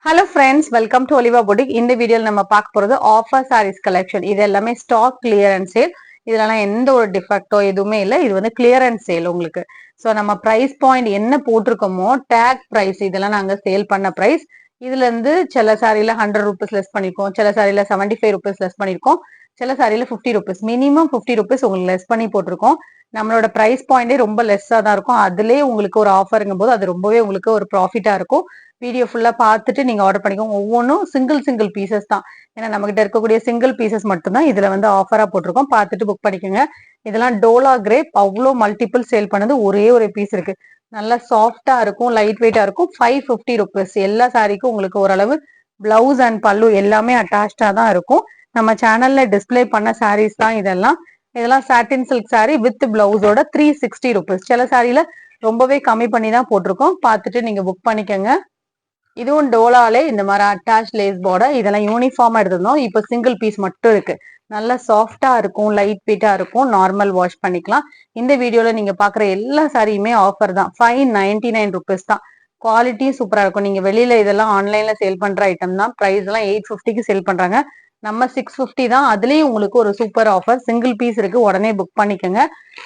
Hello friends, welcome to Oliva Boutique. இந்த வீடியோல நம்ம பார்க்க போறது ஆஃபர் sarees collection. இது எல்லாமே ஸ்டாக் கிளியரன்ஸ் சேல். இதெல்லாம் எந்த ஒரு டிஃபெக்ட்டோ எதுவுமே இல்ல. இது வந்து கிளியரன்ஸ் சேல் உங்களுக்கு. சோ நம்ம பிரைஸ் பாயிண்ட் என்ன போட்டிருக்கோமோ டேக் பிரைஸ் இதெல்லாம் நாங்க சேல் பண்ண பிரைஸ். இதுல இருந்து சில சாரில 100 ரூபீஸ் லெஸ் பண்ணிருக்கோம், சில சாரில 75 ரூபீஸ் லெஸ் பண்ணிருக்கோம், சில சாரில 50 ரூபீஸ் மினிமம் 50 ரூபீஸ் உங்களுக்கு லெஸ் பண்ணி போட்டிருக்கோம். நம்மளோட பிரைஸ் பாயிண்டே ரொம்ப லெஸ்ஸா தான் இருக்கும். அதுலயே உங்களுக்கு ஒரு ஆஃபருங்கும் போது அது ரொம்பவே உங்களுக்கு ஒரு ப்ராஃபிட்டா இருக்கும். வீடியோ ஃபுல்லா பார்த்துட்டு நீங்க ஆர்டர் பண்ணிக்கோங்க. ஒவ்வொன்றும் சிங்கிள் பீசஸ் தான். ஏன்னா நம்ம கிட்ட இருக்கக்கூடிய சிங்கிள் பீசஸ் மட்டும்தான் இதுல வந்து ஆஃபரா போட்டிருக்கோம். பார்த்துட்டு புக் பண்ணிக்கோங்க. இதெல்லாம் டோலா கிரேப் அவ்வளோ மல்டிபிள் சேல் பண்ணது ஒரே ஒரு பீஸ் இருக்கு. நல்லா சாஃப்டா இருக்கும், லைட் வெயிட்டா இருக்கும். 550 ரூபீஸ். எல்லா சாரிக்கும் உங்களுக்கு ஓரளவு பிளவுஸ் அண்ட் பல்லு எல்லாமே அட்டாச்சா தான் இருக்கும். நம்ம சேனல்ல டிஸ்பிளே பண்ண சாரீஸ் தான் இதெல்லாம். இதெல்லாம் சாட்டின் சில்க் சாரி வித் பிளவுஸோட 360 ரூபீஸ். சில சாரில ரொம்பவே கம்மி பண்ணி தான் போட்டிருக்கோம். பார்த்துட்டு நீங்க புக் பண்ணிக்கோங்க. இதுவும் டோலாலே இந்த மாதிரி அட்டாச் லேஸ் பார்டர். இதெல்லாம் யூனிஃபார்மா எடுத்திருந்தோம். இப்போ சிங்கிள் பீஸ் மட்டும் இருக்கு. நல்லா சாஃப்டா இருக்கும், லைட் வெயிட்டா இருக்கும், நார்மல் வாஷ் பண்ணிக்கலாம். இந்த வீடியோல நீங்க பாக்குற எல்லா சாரியுமே ஆஃபர் தான். 599 ரூபீஸ் தான். குவாலிட்டி சூப்பரா இருக்கும். நீங்க வெளியில இதெல்லாம் ஆன்லைன்ல சேல் பண்ற ஐட்டம் தான். பிரைஸ் எல்லாம் 850க்கு சேல் பண்றாங்க. நம்ம 650 தான். அதுலயும் உங்களுக்கு ஒரு சூப்பர் ஆஃபர். சிங்கிள் பீஸ் இருக்கு, உடனே புக் பண்ணிக்கோங்க.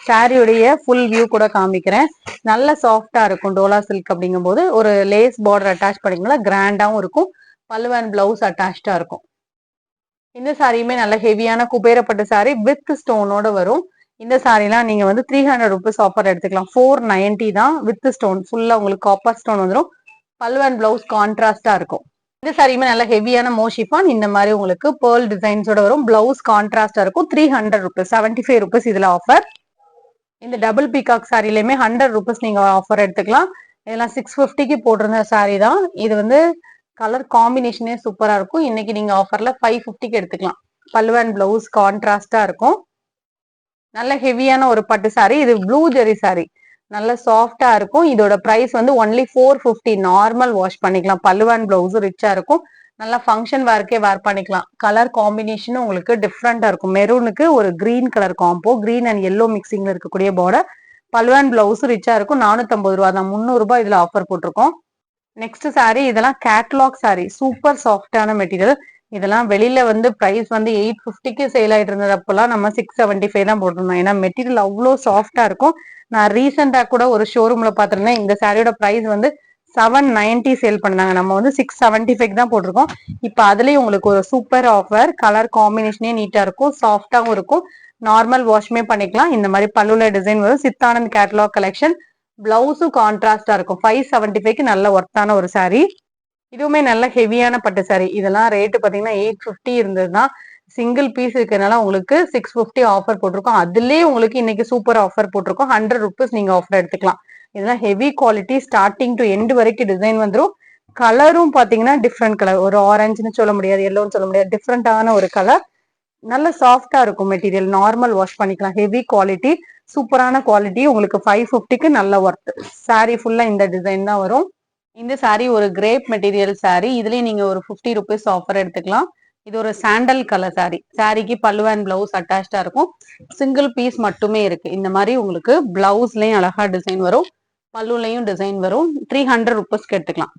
சாரியுடைய ஃபுல் வியூ கூட காமிக்கிறேன். நல்ல சாஃப்டா இருக்கும். டோலா சில்க் அப்படிங்கும் போது ஒரு லேஸ் பார்டர் அட்டாச் பண்ணிக்கோங்களா, கிராண்டாவும் இருக்கும். பல்லு அண்ட் பிளவுஸ் அட்டாச்சா இருக்கும். இந்த சாரியுமே நல்ல ஹெவியான குபேரப்பட்டு சாரி வித் ஸ்டோனோட வரும். இந்த சாரிலாம் நீங்க வந்து 300 ரூபீஸ் ஆஃபர் எடுத்துக்கலாம். 490 தான் வித் ஸ்டோன். ஃபுல்லா உங்களுக்கு காப்பர் ஸ்டோன் வந்துடும். பல்லு அண்ட் பிளவுஸ் கான்ட்ராஸ்டா இருக்கும். இந்த சாரியுமே நல்ல ஹெவியான மோஷிஃபான். இந்த மாதிரி உங்களுக்கு பேர்ல் டிசைன்ஸோட வரும். பிளவுஸ் கான்ட்ராஸ்டா இருக்கும். 300 ரூபீஸ். 75 ரூபீஸ் இதுல ஆஃபர். இந்த டபுள் பீகாக் சாரிலையுமே 100 ரூபீஸ் நீங்க ஆஃபர் எடுத்துக்கலாம். இதெல்லாம் 650க்கு போட்டிருந்த சாரி தான். இது வந்து கலர் காம்பினேஷனே சூப்பரா இருக்கும். இன்னைக்கு நீங்க ஆஃபர்ல 550க்கு எடுத்துக்கலாம். பல்லு அண்ட் பிளவுஸ் கான்ட்ராஸ்டா இருக்கும். நல்ல ஹெவியான ஒரு பட்டு சாரி. இது ப்ளூ ஜெரி சாரி. நல்ல சாஃப்டா இருக்கும். இதோட பிரைஸ் வந்து ஒன்லி 450. நார்மல் வாஷ் பண்ணிக்கலாம். பல்லு அண்ட் பிளவுஸ் ரிச்சா இருக்கும். நல்லா ஃபங்க்ஷன் வேர்க்கே வேர் பண்ணிக்கலாம். கலர் காம்பினேஷனும் உங்களுக்கு டிஃப்ரெண்டா இருக்கும். மெரூனுக்கு ஒரு green colour combo, green and yellow மிக்சிங்ல இருக்கக்கூடிய பார்டர். பல்லு அண்ட் பிளவுஸ் ரிச்சா இருக்கும். 450 ரூபா தான். 300 ரூபாய் இதுல ஆஃபர் போட்டிருக்கோம். நெக்ஸ்ட் சாரி இதெல்லாம் கேட்லாக் சாரி. சூப்பர் சாஃப்டான மெட்டீரியல். இதெல்லாம் வெளியில வந்து பிரைஸ் வந்து 850க்கு சேல் ஆயிட்டு இருந்தது. அப்பெல்லாம் நம்ம 675 தான் போட்டிருந்தோம். ஏன்னா மெட்டீரியல் அவ்வளோ சாஃப்டா இருக்கும். நான் ரீசெண்டா கூட ஒரு ஷோரூம்ல பாத்திருந்தேன். இந்த சாரியோட பிரைஸ் வந்து 790 சேல் பண்ணாங்க. நம்ம வந்து 675 தான் போட்டிருக்கோம். இப்ப அதுலயும் உங்களுக்கு ஒரு சூப்பர் ஆஃபர். கலர் காம்பினேஷனே நீட்டா இருக்கும், சாஃப்டாவும் இருக்கும். நார்மல் வாஷ்மே பண்ணிக்கலாம். இந்த மாதிரி பல்லுல டிசைன் வரும். Chidanand catalogue collection. பிளவுஸும் கான்ட்ராஸ்டா இருக்கும். 575க்கு நல்ல ஒர்த்தான ஒரு சாரி. இதுவுமே நல்ல ஹெவியான பட்டு சாரி. இதெல்லாம் ரேட்டு பாத்தீங்கன்னா 850 இருந்ததுன்னா சிங்கிள் பீஸ் இருக்கிறதுனால உங்களுக்கு 650 ஆஃபர் போட்டிருக்கோம். அதுலயே உங்களுக்கு இன்னைக்கு சூப்பர் ஆஃபர் போட்டிருக்கோம். 100 ரூபீஸ் நீங்க ஆஃபர் எடுத்துக்கலாம். இதெல்லாம் heavy quality. Starting to end வரைக்கும் டிசைன் வந்துடும். கலரும் பாத்தீங்கன்னா டிஃப்ரெண்ட் கலர். ஒரு ஆரஞ்சுன்னு சொல்ல முடியாது, எல்லோன்னு சொல்ல முடியாது. டிஃப்ரெண்டான ஒரு கலர். நல்ல சாஃப்டா இருக்கும் மெட்டீரியல். நார்மல் வாஷ் பண்ணிக்கலாம். ஹெவி குவாலிட்டி, சூப்பரான குவாலிட்டி. உங்களுக்கு 550க்கு நல்ல ஒர்த். சாரி ஃபுல்லா இந்த டிசைன் தான் வரும். இந்த சாரி ஒரு கிரேப் மெட்டீரியல் சாரி. இதுலயும் நீங்க ஒரு 50 ரூபீஸ் ஆஃபர் எடுத்துக்கலாம். இது ஒரு சாண்டல் கலர் சாரி. சாரிக்கு பல்லு அண்ட் பிளவுஸ் அட்டாச்சா இருக்கும். சிங்கிள் பீஸ் மட்டுமே இருக்கு. இந்த மாதிரி உங்களுக்கு பிளவுஸ்லயும் அழகா டிசைன் வரும், பல்லுலயும் டிசைன் வரும். 300 ரூபீஸ்க்கு எடுத்துக்கலாம்.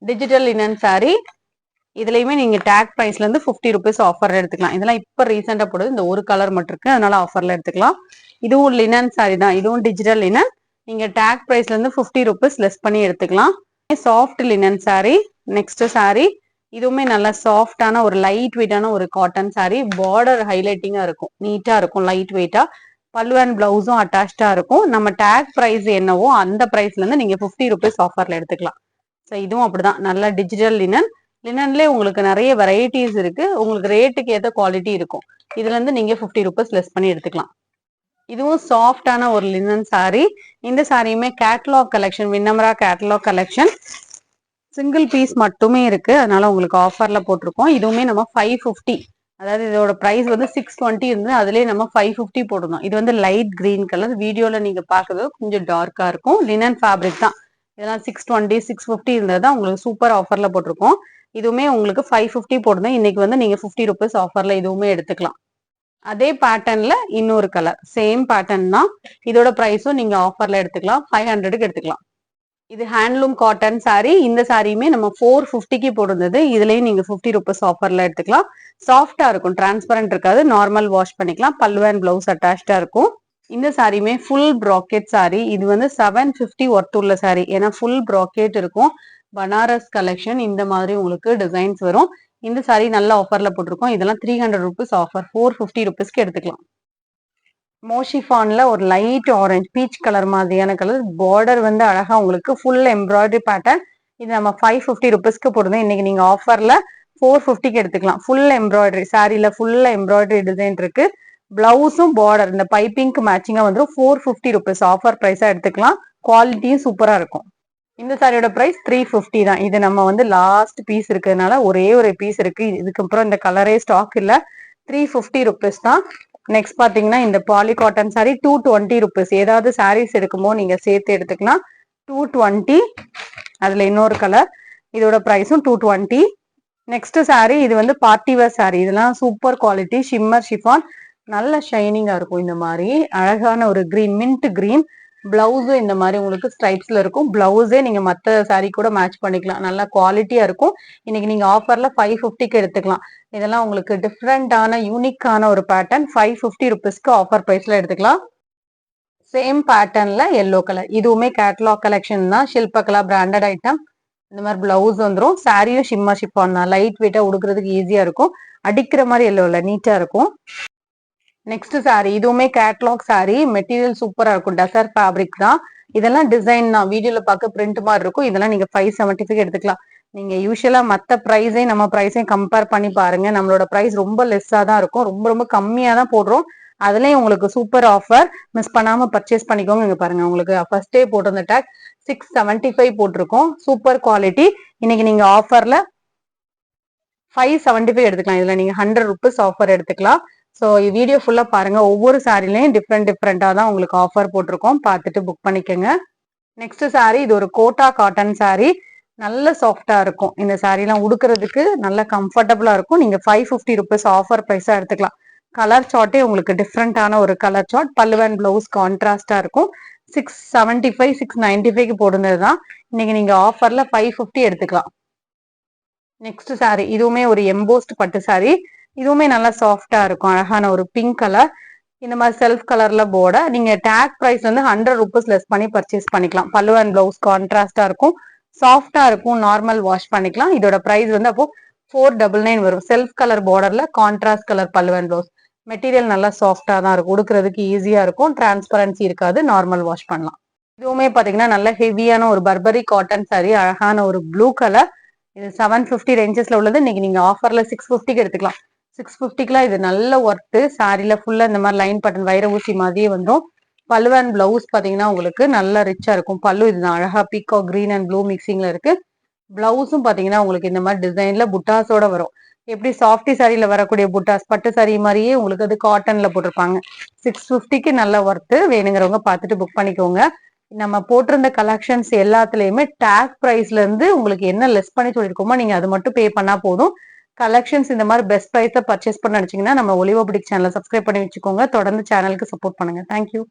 Digital linen sorry. இதுலயுமே நீங்க டேக் பிரைஸ்ல இருந்து 50 ரூபீஸ் ஆஃபர் எடுத்துக்கலாம். இதெல்லாம் இப்ப ரீசெண்டா போடுது. இந்த ஒரு கலர் மட்டும் இருக்கு, அதனால ஆஃபர்ல எடுத்துக்கலாம். இதுவும் லினன் சாரி தான். இதுவும் டிஜிட்டல் லினன். நீங்க டேக் பிரைஸ்ல இருந்து 50 ரூபீஸ் லெஸ் பண்ணி எடுத்துக்கலாம். Soft linen sorry. Next sorry. இதுவுமே நல்ல சாஃப்டான ஒரு லைட் வெயிட்டான ஒரு காட்டன் சாரி. பார்டர் ஹைலைட்டிங்கா இருக்கும், நீட்டா இருக்கும், லைட் வெயிட்டா. பல்லு அண்ட் பிளவுஸும் அட்டாச்சா இருக்கும். நம்ம டேக் பிரைஸ் என்னவோ அந்த பிரைஸ்ல இருந்து நீங்க 50 ரூபீஸ் ஆஃபர்ல எடுத்துக்கலாம். ஸோ இதுவும் அப்படிதான். நல்ல டிஜிட்டல் லினன். லினன்லேயே உங்களுக்கு நிறைய வெரைட்டிஸ் இருக்கு. உங்களுக்கு ரேட்டுக்கு ஏற்ற குவாலிட்டி இருக்கும். இதுல இருந்து நீங்க 50 ரூபீஸ் லெஸ் பண்ணி எடுத்துக்கலாம். இதுவும் சாஃப்டான ஒரு லினன் சாரி. இந்த சாரியுமே கேட்லாக் கலெக்ஷன், வின்னமரா கேட்லாக் கலெக்ஷன். சிங்கிள் பீஸ் மட்டுமே இருக்கு, அதனால உங்களுக்கு ஆஃபர்ல போட்டிருக்கோம். இதுவுமே நம்ம 550, அதாவது இதோட பிரைஸ் வந்து 620 இருந்து அதுலயே நம்ம 550 போட்டிருந்தோம். இது வந்து லைட் கிரீன் கலர். வீடியோல நீங்க பாக்குறது கொஞ்சம் டார்க்கா இருக்கும். லினன் ஃபேப்ரிக் தான். இதெல்லாம் 620 650 இருந்ததுதான் உங்களுக்கு சூப்பர் ஆஃபர்ல போட்டிருக்கோம். இதுவுமே உங்களுக்கு 550 போட்டிருந்தோம். இன்னைக்கு வந்து நீங்க 50 ரூபீஸ் ஆஃபர்ல இதுவுமே எடுத்துக்கலாம். அதே பேட்டர்ன்ல இன்னொரு கலர், சேம் பேட்டர்ன் தான். இதோட பிரைஸும் நீங்க ஆஃபர்ல எடுத்துக்கலாம். 500க்கு எடுத்துக்கலாம். இது ஹேண்ட்லூம் காட்டன் saree. இந்த சாரியுமே நம்ம 450க்கு போடுறது. இதுலயும் நீங்க 50 ரூபீஸ் ஆஃபர்ல எடுத்துக்கலாம். சாஃப்டா இருக்கும், டிரான்ஸ்பரண்ட் இருக்காது, நார்மல் வாஷ் பண்ணிக்கலாம். பல்லு அண்ட் பிளவுஸ் அட்டாச்டா இருக்கும். இந்த சாரியுமே ஃபுல் ப்ராக்கெட் saree. இது வந்து 750 ஒர்த் உள்ள saree. ஏன்னா ஃபுல் ப்ராக்கெட் இருக்கும். பனாரஸ் கலெக்ஷன் இந்த மாதிரி உங்களுக்கு டிசைன்ஸ் வரும். இந்த saree நல்ல ஆஃபர்ல போட்டிருக்கோம். இதெல்லாம் 300 ரூபீஸ் ஆஃபர், 450 ரூபீஸ்க்கு எடுத்துக்கலாம். மோஷிஃபான்ல ஒரு லைட் ஆரஞ்சு பீச் கலர் மாதிரியான கலர், பார்டர் வந்து அழகா உங்களுக்கு ஃபுல் எம்ப்ராய்டரி பேட்டர்ன். இது நம்ம 550 ரூபீஸ்க்கு போடுறோம். இன்னைக்கு நீங்க ஆஃபர்ல 450க்கு எடுத்துக்கலாம். ஃபுல் எம்ப்ராய்டரி சாரில ஃபுல் எம்ப்ராய்டரி டிசைன் இருக்கு. பிளவுஸும் பார்டர் இந்த பைப்பிங்க்கு மேட்சிங்கா வந்துடும். 450 ரூபீஸ் ஆஃபர் பிரைஸா எடுத்துக்கலாம். குவாலிட்டியும் சூப்பரா இருக்கும். இந்த சாரியோட பிரைஸ் 350 தான். இது நம்ம வந்து லாஸ்ட் பீஸ் இருக்கிறதுனால ஒரே ஒரு பீஸ் இருக்கு. இதுக்கப்புறம் இந்த கலரே ஸ்டாக் இல்ல. 350 ரூபீஸ் தான். நெக்ஸ்ட் பாத்தீங்கன்னா இந்த பாலி காட்டன் சாரி 220 ரூபீஸ். ஏதாவது சாரீஸ் இருக்குமோ நீங்க சேர்த்து எடுத்துக்கலாம். 220. அதுல இன்னொரு கலர், இதோட பிரைஸும் 220. நெக்ஸ்ட் சாரி இது வந்து பார்ட்டி வேர் சாரி. இதெல்லாம் சூப்பர் குவாலிட்டி ஷிம்மர் ஷிஃபான், நல்ல ஷைனிங்கா இருக்கும். இந்த மாதிரி அழகான ஒரு கிரீன், மின்ட் கிரீன். பிளவுஸும் இந்த மாதிரி உங்களுக்கு ஸ்ட்ரைப்ஸ்ல இருக்கும். பிளவுஸே நீங்க மத்த சாரி கூட மேட்ச் பண்ணிக்கலாம். நல்ல குவாலிட்டியா இருக்கும். இன்னைக்கு நீங்க ஆஃபர்ல 550க்கு எடுத்துக்கலாம். இதெல்லாம் உங்களுக்கு டிஃப்ரெண்டான யூனிக்கான ஒரு பேட்டர்ன். 550 ரூபீஸ்க்கு ஆஃபர் பிரைஸ்ல எடுத்துக்கலாம். சேம் பேட்டர்ன்ல எல்லோ கலர், இதுவுமே கேட்லாக் கலெக்ஷன் தான். ஷில்பகலா பிராண்டட் ஐட்டம். இந்த மாதிரி பிளவுஸ் வந்துடும். சாரியும் ஷிம்மா ஷிப்பான் தான், லைட் வெயிட்டா உடுக்கிறதுக்கு ஈஸியா இருக்கும். அடிக்கிற மாதிரி எல்லோ இல்ல, நீட்டா இருக்கும். நெக்ஸ்ட் சாரி இதுவுமே கேட்லாக் சாரி. மெட்டீரியல் சூப்பரா இருக்கும். டசர் ஃபேப்ரிக் தான். இதெல்லாம் டிசைன் தான், வீடியோல பார்க்க பிரிண்ட் மாதிரி இருக்கும். இதெல்லாம் நீங்க 575 எடுத்துக்கலாம். நீங்க யூஸ்வலா மத்த பிரைஸையும் நம்ம பிரைஸையும் கம்பேர் பண்ணி பாருங்க. நம்மளோட பிரைஸ் ரொம்ப லெஸ்ஸா தான் இருக்கும். ரொம்ப ரொம்ப கம்மியா தான் போடுறோம். அதுலயும் உங்களுக்கு சூப்பர் ஆஃபர். மிஸ் பண்ணாம பர்ச்சேஸ் பண்ணிக்கோங்க. இங்க பாருங்க, உங்களுக்கு ஃபர்ஸ்டே போட்டிருந்த டேக் 675 போட்டிருக்கோம். Super quality. இன்னைக்கு நீங்க ஆஃபர்ல 575 எடுத்துக்கலாம். இதுல நீங்க 100 ரூபீஸ் ஆஃபர் எடுத்துக்கலாம். ஸோ வீடியோ ஃபுல்லா பாருங்க. ஒவ்வொரு சாரிலையும் டிஃப்ரெண்டா தான் உங்களுக்கு ஆஃபர் போட்டிருக்கோம். பார்த்துட்டு புக் பண்ணிக்கோங்க. நெக்ஸ்ட் சாரி இது ஒரு கோட்டா காட்டன் சாரி. நல்ல சாஃப்டா இருக்கும். இந்த சாரிலாம் உடுக்கிறதுக்கு நல்ல கம்ஃபர்டபுளா இருக்கும். நீங்க 550 ரூபீஸ் ஆஃபர் பிரைஸா எடுத்துக்கலாம். கலர் சார்ட்டே உங்களுக்கு டிஃப்ரெண்டான ஒரு கலர் சார்ட். பல்லு அண்ட் பிளவுஸ் கான்ட்ராஸ்டா இருக்கும். 675 695க்கு போடுனது தான். இன்னைக்கு நீங்க ஆஃபர்ல 550 எடுத்துக்கலாம். நெக்ஸ்ட் சாரி இதுவுமே ஒரு எம்போஸ்ட் பட்டு சாரி. இதுவுமே நல்லா சாஃப்டா இருக்கும். அழகான ஒரு பிங்க் கலர். இந்த மாதிரி செல்ஃப் கலர்ல போர்ட நீங்க டேக் பிரைஸ் வந்து 100 ரூபீஸ் லெஸ் பண்ணி பர்ச்சேஸ் பண்ணிக்கலாம். பல்லு அண்ட் பிளவுஸ் கான்ட்ராஸ்டா இருக்கும். சாஃப்டா இருக்கும். நார்மல் வாஷ் பண்ணிக்கலாம். இதோட பிரைஸ் வந்து அப்போ 499 வரும். செல்ஃப் கலர் பார்டர்ல கான்ட்ராஸ்ட் கலர் பல்லு அண்ட் பிளவுஸ். மெட்டீரியல் நல்லா சாஃப்டா தான் இருக்கும். உடுக்கிறதுக்கு ஈஸியா இருக்கும். டிரான்ஸ்பரன்சி இருக்காது. நார்மல் வாஷ் பண்ணலாம். இதுவுமே பாத்தீங்கன்னா நல்ல ஹெவியான ஒரு பர்பரி காட்டன் சாரி. அழகான ஒரு ப்ளூ கலர். இது 750 ரேஞ்சஸ்ல உள்ளது. இன்னைக்கு நீங்க ஆஃபர்ல 650க்கு எடுத்துக்கலாம். 650க்குலாம் இது நல்ல ஒர்த்து. சாரில ஃபுல்லா இந்த மாதிரி லைன் பட்டன் வைர ஊசி மாதிரியே வந்துடும். பல்லு அண்ட் பிளவுஸ் பாத்தீங்கன்னா உங்களுக்கு நல்ல ரிச்சா இருக்கும். பல்லு இதுதான், அழகா பீக்கோ கிரீன் அண்ட் ப்ளூ மிக்சிங்ல இருக்கு. பிளவுஸும் பாத்தீங்கன்னா உங்களுக்கு இந்த மாதிரி டிசைன்ல புட்டாஸோட வரும். எப்படி சாஃப்டி சாரில வரக்கூடிய புட்டாஸ் பட்டு சாரி மாதிரியே உங்களுக்கு அது காட்டன்ல போட்டிருப்பாங்க. 650க்கு நல்ல ஒர்த்து. வேணுங்கிறவங்க பார்த்துட்டு புக் பண்ணிக்கோங்க. நம்ம போட்டிருந்த கலெக்ஷன்ஸ் எல்லாத்துலயுமே டேக் பிரைஸ்ல இருந்து உங்களுக்கு என்ன லெஸ் பண்ணி சொல்லிருக்கோமோ நீங்க அது மட்டும் பே பண்ணா போதும். கலெக்ஷன்ஸ் இந்த மாதிரி பெஸ்ட் பிரைஸ்ல பர்ச்சேஸ் பண்ண நினைச்சீங்கன்னா நம்ம ஒலிவோ புட்டிக் சேனலை சப்ஸ்கிரைப் பண்ணி வச்சுக்கோங்க. தொடர்ந்து சேனலுக்கு சப்போர்ட் பண்ணுங்க. தேங்க்யூ.